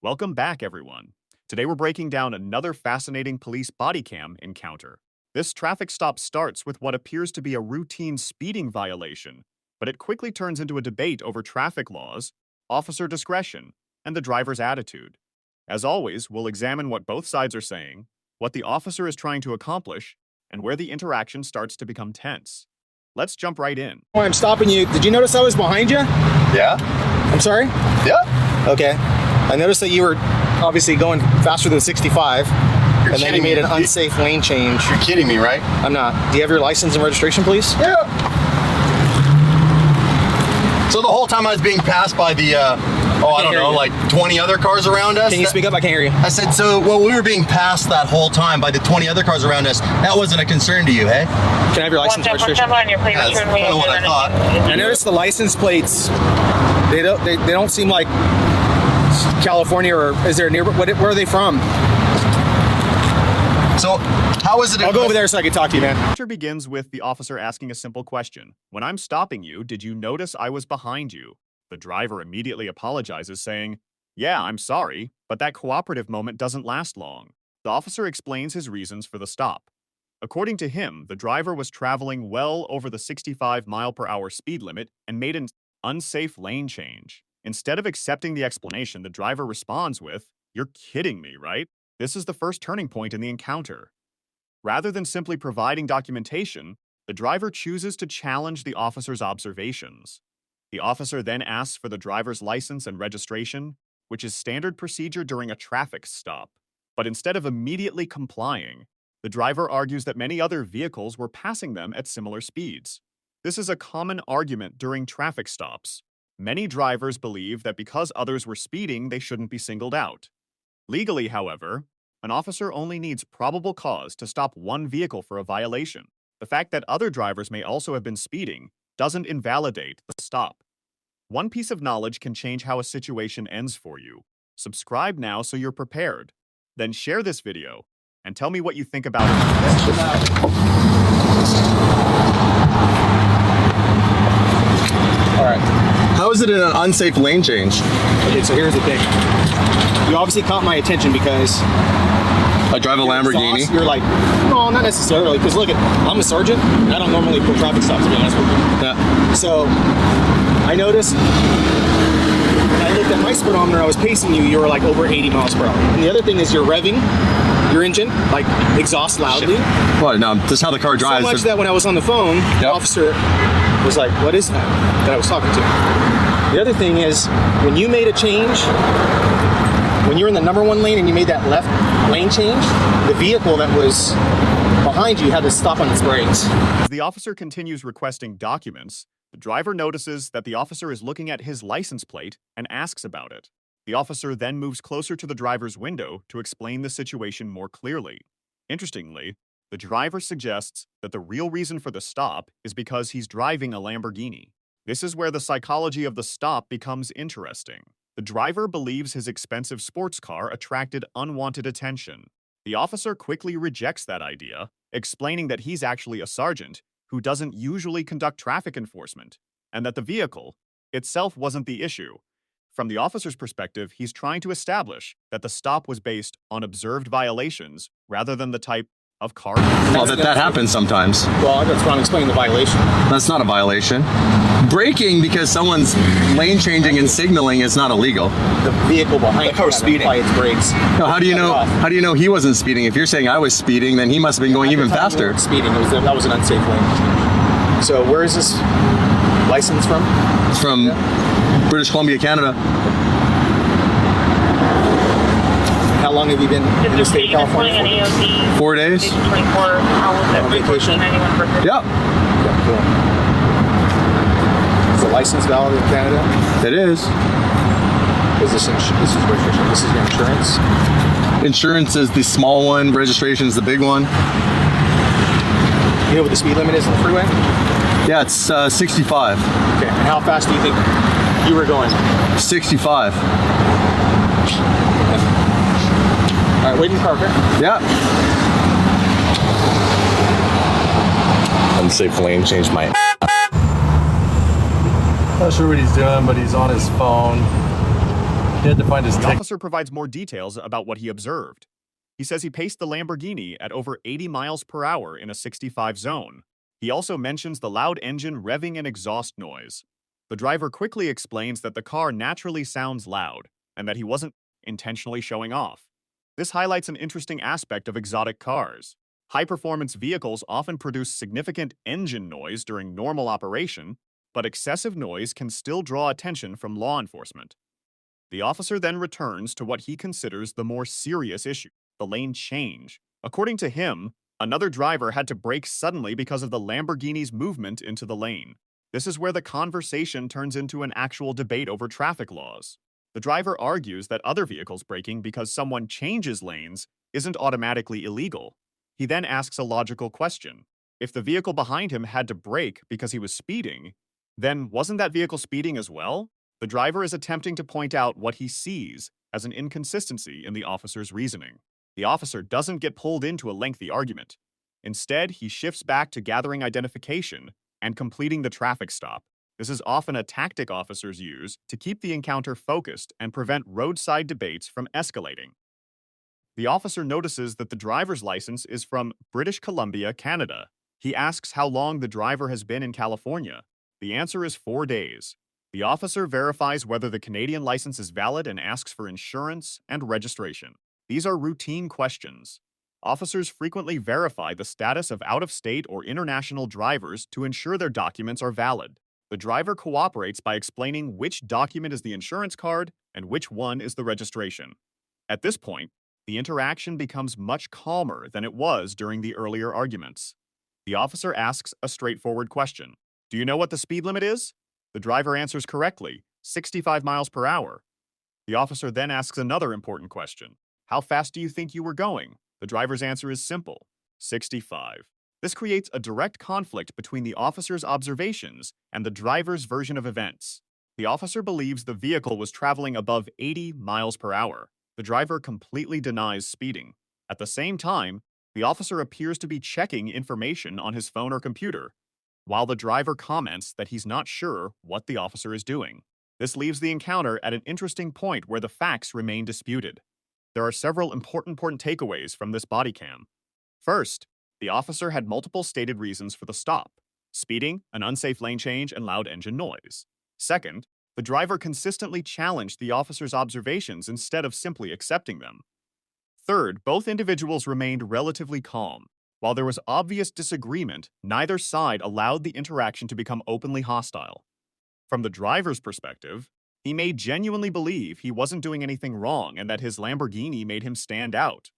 Welcome back, everyone. Today we're breaking down another fascinating police body cam encounter. This traffic stop starts with what appears to be a routine speeding violation, but it quickly turns into a debate over traffic laws, officer discretion, and the driver's attitude. As always, we'll examine what both sides are saying, what the officer is trying to accomplish, and where the interaction starts to become tense. Let's jump right in. I'm stopping you. Did you notice I was behind you? Yeah. I'm sorry? Yeah. Okay. I noticed that you were obviously going faster than 65, and then you made an unsafe lane change. You're kidding me, right? I'm not. Do you have your license and registration, please? Yeah. So the whole time I was being passed by the, I don't know, like 20 other cars around us. Can you speak up? I can't hear you. I said, so we were being passed that whole time by the 20 other cars around us. That wasn't a concern to you, hey? Can I have your license and registration? That's kind of what I thought. I noticed the license plates. They don't seem like California, or is there a nearby? Where are they from? So how is it? I'll go over there so I can talk to you, man. The picture begins with the officer asking a simple question. When I'm stopping you, did you notice I was behind you? The driver immediately apologizes, saying, yeah, I'm sorry, but that cooperative moment doesn't last long. The officer explains his reasons for the stop. According to him, the driver was traveling well over the 65 mile per hour speed limit and made an unsafe lane change. Instead of accepting the explanation, the driver responds with, you're kidding me, right? This is the first turning point in the encounter. Rather than simply providing documentation, the driver chooses to challenge the officer's observations. The officer then asks for the driver's license and registration, which is standard procedure during a traffic stop. But instead of immediately complying, the driver argues that many other vehicles were passing them at similar speeds. This is a common argument during traffic stops. Many drivers believe that because others were speeding, they shouldn't be singled out. Legally, however, an officer only needs probable cause to stop one vehicle for a violation. The fact that other drivers may also have been speeding doesn't invalidate the stop. One piece of knowledge can change how a situation ends for you. Subscribe now so you're prepared. Then share this video and tell me what you think about it. All right. How is it an unsafe lane change? Okay, so here's the thing. You obviously caught my attention because I drive a Lamborghini. You're like, no, not necessarily, because look, I'm a sergeant, and I don't normally pull traffic stops, to be honest with you. Yeah. So I noticed when I looked at my speedometer, I was pacing you, you were like over 80 miles per hour. And the other thing is you're revving your engine, like exhaust loudly. What? No, this is how the car drives. So much that when I was on the phone, the officer was like, what is that I was talking to? The other thing is, when you made a change, when you're in the number one lane and you made that left lane change, the vehicle that was behind you had to stop on its brakes. As the officer continues requesting documents, the driver notices that the officer is looking at his license plate and asks about it. The officer then moves closer to the driver's window to explain the situation more clearly. Interestingly, the driver suggests that the real reason for the stop is because he's driving a Lamborghini. This is where the psychology of the stop becomes interesting. The driver believes his expensive sports car attracted unwanted attention. The officer quickly rejects that idea, explaining that he's actually a sergeant who doesn't usually conduct traffic enforcement, and that the vehicle itself wasn't the issue. From the officer's perspective, he's trying to establish that the stop was based on observed violations rather than the type of car. Well, that happens sometimes. Well, that's why I'm explaining the violation. That's not a violation. Braking because someone's lane changing and signaling is not illegal. The vehicle behind the car speeding by its brakes. No, how do you know? How do you know he wasn't speeding? If you're saying I was speeding, then he must have been going even faster. Speeding. That was an unsafe lane. So where is this license from? It's from British Columbia, Canada. How long have you been in the state of California? 4 days. 24 hours at vacation? Yep. Yeah, cool. Is the license valid in Canada? It is. Is this registration? This is your insurance? Insurance is the small one. Registration is the big one. You know what the speed limit is on the freeway? Yeah, it's 65. Okay. And how fast do you think you were going? 65. All right, wait in the car, okay? Yeah. Unsafe lane change my. Not sure what he's doing, but he's on his phone. He had to find his The ticket. officer provides more details about what he observed. He says he paced the Lamborghini at over 80 miles per hour in a 65 zone. He also mentions the loud engine revving and exhaust noise. The driver quickly explains that the car naturally sounds loud and that he wasn't intentionally showing off. This highlights an interesting aspect of exotic cars. High-performance vehicles often produce significant engine noise during normal operation, but excessive noise can still draw attention from law enforcement. The officer then returns to what he considers the more serious issue, the lane change. According to him, another driver had to brake suddenly because of the Lamborghini's movement into the lane. This is where the conversation turns into an actual debate over traffic laws. The driver argues that other vehicles braking because someone changes lanes isn't automatically illegal. He then asks a logical question. If the vehicle behind him had to brake because he was speeding, then wasn't that vehicle speeding as well? The driver is attempting to point out what he sees as an inconsistency in the officer's reasoning. The officer doesn't get pulled into a lengthy argument. Instead, he shifts back to gathering identification and completing the traffic stop. This is often a tactic officers use to keep the encounter focused and prevent roadside debates from escalating. The officer notices that the driver's license is from British Columbia, Canada. He asks how long the driver has been in California. The answer is 4 days. The officer verifies whether the Canadian license is valid and asks for insurance and registration. These are routine questions. Officers frequently verify the status of out-of-state or international drivers to ensure their documents are valid. The driver cooperates by explaining which document is the insurance card and which one is the registration. At this point, the interaction becomes much calmer than it was during the earlier arguments. The officer asks a straightforward question. Do you know what the speed limit is? The driver answers correctly, 65 miles per hour. The officer then asks another important question. How fast do you think you were going? The driver's answer is simple, 65. This creates a direct conflict between the officer's observations and the driver's version of events. The officer believes the vehicle was traveling above 80 miles per hour. The driver completely denies speeding. At the same time, the officer appears to be checking information on his phone or computer, while the driver comments that he's not sure what the officer is doing. This leaves the encounter at an interesting point where the facts remain disputed. There are several important takeaways from this body cam. First, the officer had multiple stated reasons for the stop: speeding, an unsafe lane change, and loud engine noise. Second, the driver consistently challenged the officer's observations instead of simply accepting them. Third, both individuals remained relatively calm. While there was obvious disagreement, neither side allowed the interaction to become openly hostile. From the driver's perspective, he may genuinely believe he wasn't doing anything wrong and that his Lamborghini made him stand out.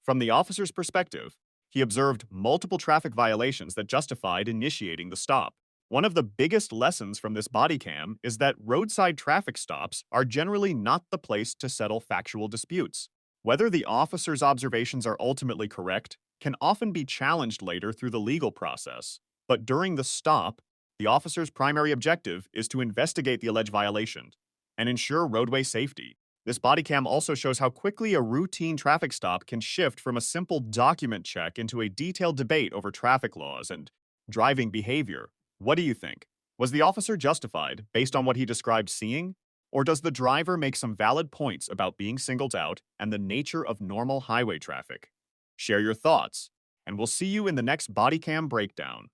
From the officer's perspective, he observed multiple traffic violations that justified initiating the stop. One of the biggest lessons from this body cam is that roadside traffic stops are generally not the place to settle factual disputes. Whether the officer's observations are ultimately correct can often be challenged later through the legal process. But during the stop, the officer's primary objective is to investigate the alleged violation and ensure roadway safety. This body cam also shows how quickly a routine traffic stop can shift from a simple document check into a detailed debate over traffic laws and driving behavior. What do you think? Was the officer justified based on what he described seeing? Or does the driver make some valid points about being singled out and the nature of normal highway traffic? Share your thoughts, and we'll see you in the next body cam breakdown.